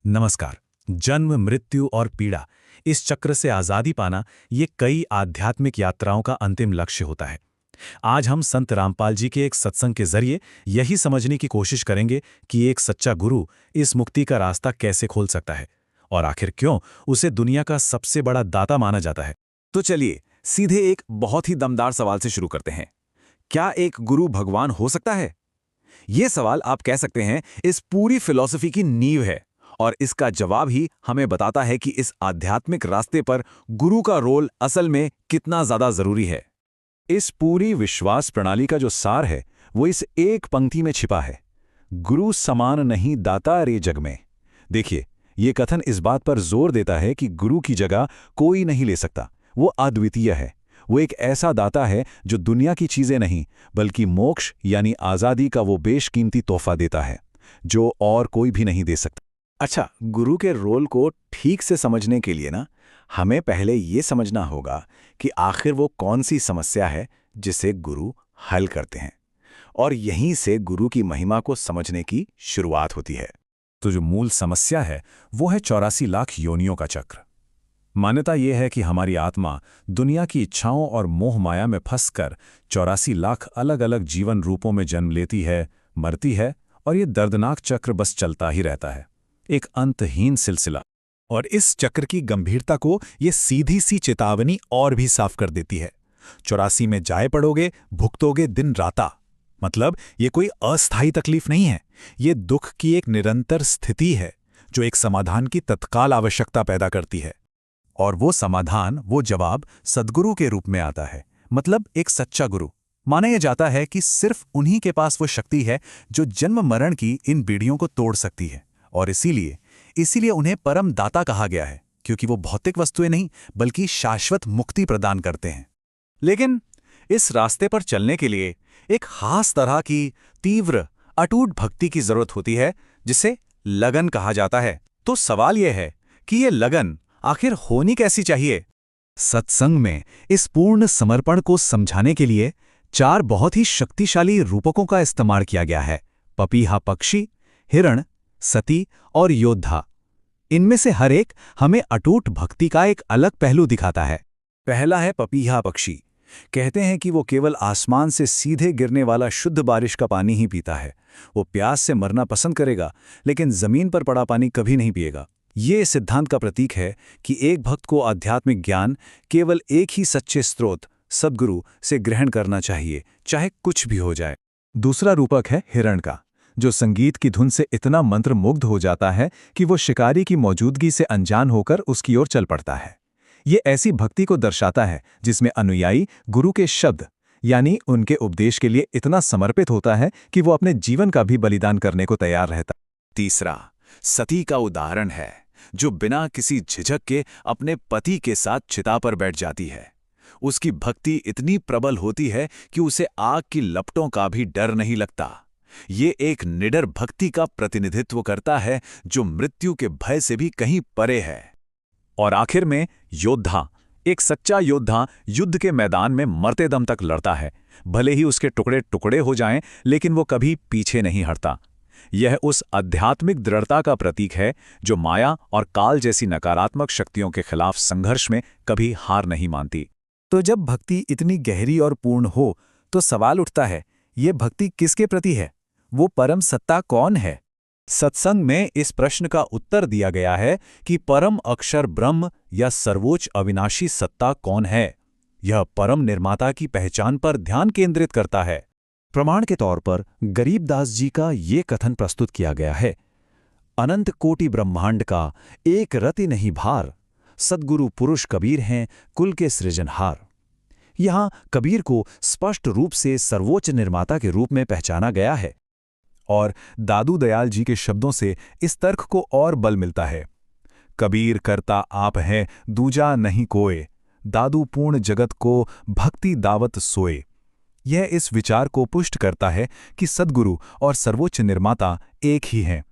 नमस्कार। जन्म, मृत्यु और पीड़ा, इस चक्र से आजादी पाना, ये कई आध्यात्मिक यात्राओं का अंतिम लक्ष्य होता है। आज हम संत रामपाल जी के एक सत्संग के जरिए यही समझने की कोशिश करेंगे कि एक सच्चा गुरु इस मुक्ति का रास्ता कैसे खोल सकता है और आखिर क्यों उसे दुनिया का सबसे बड़ा दाता माना जाता है। तो चलिए सीधे एक बहुत ही दमदार सवाल से शुरू करते हैं। क्या एक गुरु भगवान हो सकता है? यह सवाल आप कह सकते हैं इस पूरी फिलॉसफी की नींव है, और इसका जवाब ही हमें बताता है कि इस आध्यात्मिक रास्ते पर गुरु का रोल असल में कितना ज्यादा जरूरी है। इस पूरी विश्वास प्रणाली का जो सार है वो इस एक पंक्ति में छिपा है, गुरु समान नहीं दाता रे जग में। देखिए, ये कथन इस बात पर जोर देता है कि गुरु की जगह कोई नहीं ले सकता। वो अद्वितीय है। वो एक ऐसा दाता है जो दुनिया की चीजें नहीं बल्कि मोक्ष यानी आजादी का वो बेशकीमती तोहफा देता है जो और कोई भी नहीं दे सकता। अच्छा, गुरु के रोल को ठीक से समझने के लिए हमें पहले ये समझना होगा कि आखिर वो कौन सी समस्या है जिसे गुरु हल करते हैं, और यहीं से गुरु की महिमा को समझने की शुरुआत होती है। तो जो मूल समस्या है वो है 84 लाख योनियों का चक्र। मान्यता यह है कि हमारी आत्मा दुनिया की इच्छाओं और मोह माया में फंसकर 84 लाख अलग अलग जीवन रूपों में जन्म लेती है, मरती है, और ये दर्दनाक चक्र बस चलता ही रहता है, एक अंतहीन सिलसिला। और इस चक्र की गंभीरता को ये सीधी सी चेतावनी और भी साफ कर देती है। 84 में जाए पड़ोगे, भुगतोगे दिन राता। मतलब ये कोई अस्थायी तकलीफ नहीं है, ये दुख की एक निरंतर स्थिति है जो एक समाधान की तत्काल आवश्यकता पैदा करती है। और वो समाधान, वो जवाब सद्गुरु के रूप में आता है। मतलब एक सच्चा गुरु। माना यह जाता है कि सिर्फ उन्हीं के पास वो शक्ति है जो जन्म मरण की इन बीड़ियों को तोड़ सकती है, और इसीलिए उन्हें परम दाता कहा गया है, क्योंकि वो भौतिक वस्तुएं नहीं बल्कि शाश्वत मुक्ति प्रदान करते हैं। लेकिन इस रास्ते पर चलने के लिए एक खास तरह की तीव्र अटूट भक्ति की जरूरत होती है, जिसे लगन कहा जाता है। तो सवाल यह है कि ये लगन आखिर होनी कैसी चाहिए? सत्संग में इस पूर्ण समर्पण को समझाने के लिए 4 बहुत ही शक्तिशाली रूपकों का इस्तेमाल किया गया है: पपीहा पक्षी, हिरण, सती और योद्धा। इनमें से हर एक हमें अटूट भक्ति का एक अलग पहलू दिखाता है। पहला है पपीहा पक्षी। कहते हैं कि वो केवल आसमान से सीधे गिरने वाला शुद्ध बारिश का पानी ही पीता है। वो प्यास से मरना पसंद करेगा, लेकिन जमीन पर पड़ा पानी कभी नहीं पिएगा। ये सिद्धांत का प्रतीक है कि एक भक्त को आध्यात्मिक ज्ञान केवल एक ही सच्चे स्रोत, सद्गुरु, से ग्रहण करना चाहिए, चाहे कुछ भी हो जाए। दूसरा रूपक है हिरण का, जो संगीत की धुन से इतना मंत्रमुग्ध हो जाता है कि वो शिकारी की मौजूदगी से अनजान होकर उसकी ओर चल पड़ता है। ये ऐसी भक्ति को दर्शाता है जिसमें अनुयायी गुरु के शब्द यानी उनके उपदेश के लिए इतना समर्पित होता है कि वो अपने जीवन का भी बलिदान करने को तैयार रहता। तीसरा सती का उदाहरण है, जो बिना किसी झिझक के अपने पति के साथ चिता पर बैठ जाती है। उसकी भक्ति इतनी प्रबल होती है कि उसे आग की लपटों का भी डर नहीं लगता। ये एक निडर भक्ति का प्रतिनिधित्व करता है जो मृत्यु के भय से भी कहीं परे है। और आखिर में योद्धा। एक सच्चा योद्धा युद्ध के मैदान में मरते दम तक लड़ता है। भले ही उसके टुकड़े टुकड़े हो जाएं, लेकिन वो कभी पीछे नहीं हटता। यह उस आध्यात्मिक दृढ़ता का प्रतीक है जो माया और काल जैसी नकारात्मक शक्तियों के खिलाफ संघर्ष में कभी हार नहीं मानती। तो जब भक्ति इतनी गहरी और पूर्ण हो तो सवाल उठता है, ये भक्ति किसके प्रति है? वो परम सत्ता कौन है? सत्संग में इस प्रश्न का उत्तर दिया गया है कि परम अक्षर ब्रह्म या सर्वोच्च अविनाशी सत्ता कौन है। यह परम निर्माता की पहचान पर ध्यान केंद्रित करता है। प्रमाण के तौर पर गरीबदास जी का ये कथन प्रस्तुत किया गया है: अनंत कोटि ब्रह्मांड का एक रति नहीं भार, सद्गुरु पुरुष कबीर हैं कुल के सृजनहार। यहां कबीर को स्पष्ट रूप से सर्वोच्च निर्माता के रूप में पहचाना गया है। और दादू दयाल जी के शब्दों से इस तर्क को और बल मिलता है: कबीर करता आप हैं दूजा नहीं कोय, दादू पूर्ण जगत को भक्ति दावत सोए। यह इस विचार को पुष्ट करता है कि सद्गुरु और सर्वोच्च निर्माता एक ही हैं,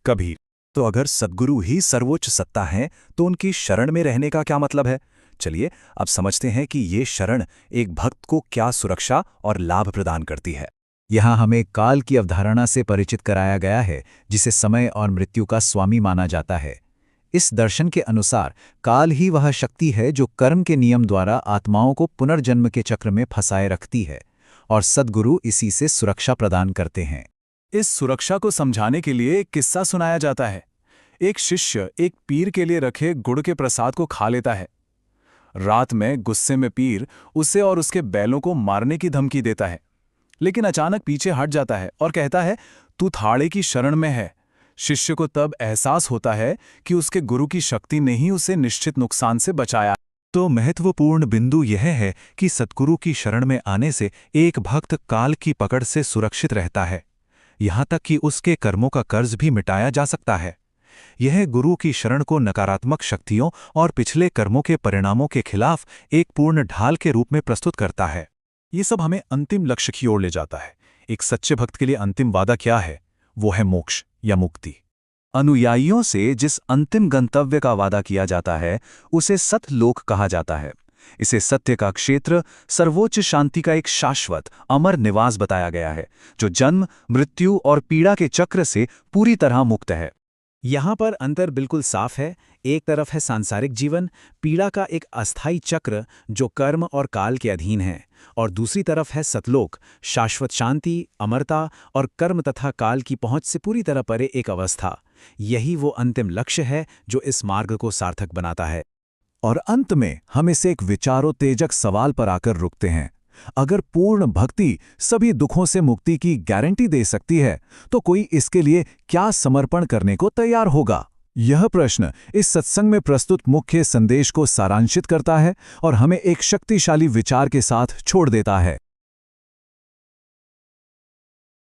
कबीर। तो अगर सद्गुरु ही सर्वोच्च सत्ता है तो उनकी शरण में रहने का क्या मतलब है? चलिए अब समझते हैं कि ये शरण एक भक्त को क्या सुरक्षा और लाभ प्रदान करती है। यहाँ हमें काल की अवधारणा से परिचित कराया गया है, जिसे समय और मृत्यु का स्वामी माना जाता है। इस दर्शन के अनुसार काल ही वह शक्ति है जो कर्म के नियम द्वारा आत्माओं को पुनर्जन्म के चक्र में फंसाए रखती है, और सद्गुरु इसी से सुरक्षा प्रदान करते हैं। इस सुरक्षा को समझाने के लिए एक किस्सा सुनाया जाता है। एक शिष्य एक पीर के लिए रखे गुड़ के प्रसाद को खा लेता है। रात में गुस्से में पीर उसे और उसके बैलों को मारने की धमकी देता है, लेकिन अचानक पीछे हट जाता है और कहता है, तू थाड़े की शरण में है। शिष्य को तब एहसास होता है कि उसके गुरु की शक्ति ने ही उसे निश्चित नुकसान से बचाया। तो महत्वपूर्ण बिंदु यह है कि सद्गुरु की शरण में आने से एक भक्त काल की पकड़ से सुरक्षित रहता है, यहाँ तक कि उसके कर्मों का कर्ज भी मिटाया जा सकता है। यह गुरु की शरण को नकारात्मक शक्तियों और पिछले कर्मों के परिणामों के खिलाफ एक पूर्ण ढाल के रूप में प्रस्तुत करता है। ये सब हमें अंतिम लक्ष्य की ओर ले जाता है। एक सच्चे भक्त के लिए अंतिम वादा क्या है? वो है मोक्ष या मुक्ति। अनुयायियों से जिस अंतिम गंतव्य का वादा किया जाता है उसे सतलोक कहा जाता है। इसे सत्य का क्षेत्र, सर्वोच्च शांति का एक शाश्वत अमर निवास बताया गया है, जो जन्म, मृत्यु और पीड़ा के चक्र से पूरी तरह मुक्त है। यहाँ पर अंतर बिल्कुल साफ है। एक तरफ है सांसारिक जीवन, पीड़ा का एक अस्थायी चक्र जो कर्म और काल के अधीन है, और दूसरी तरफ है सतलोक, शाश्वत शांति, अमरता और कर्म तथा काल की पहुंच से पूरी तरह परे एक अवस्था। यही वो अंतिम लक्ष्य है जो इस मार्ग को सार्थक बनाता है। और अंत में हम इसे एक विचारोत्तेजक सवाल पर आकर रुकते हैं। अगर पूर्ण भक्ति सभी दुखों से मुक्ति की गारंटी दे सकती है, तो कोई इसके लिए क्या समर्पण करने को तैयार होगा? यह प्रश्न इस सत्संग में प्रस्तुत मुख्य संदेश को सारांशित करता है और हमें एक शक्तिशाली विचार के साथ छोड़ देता है।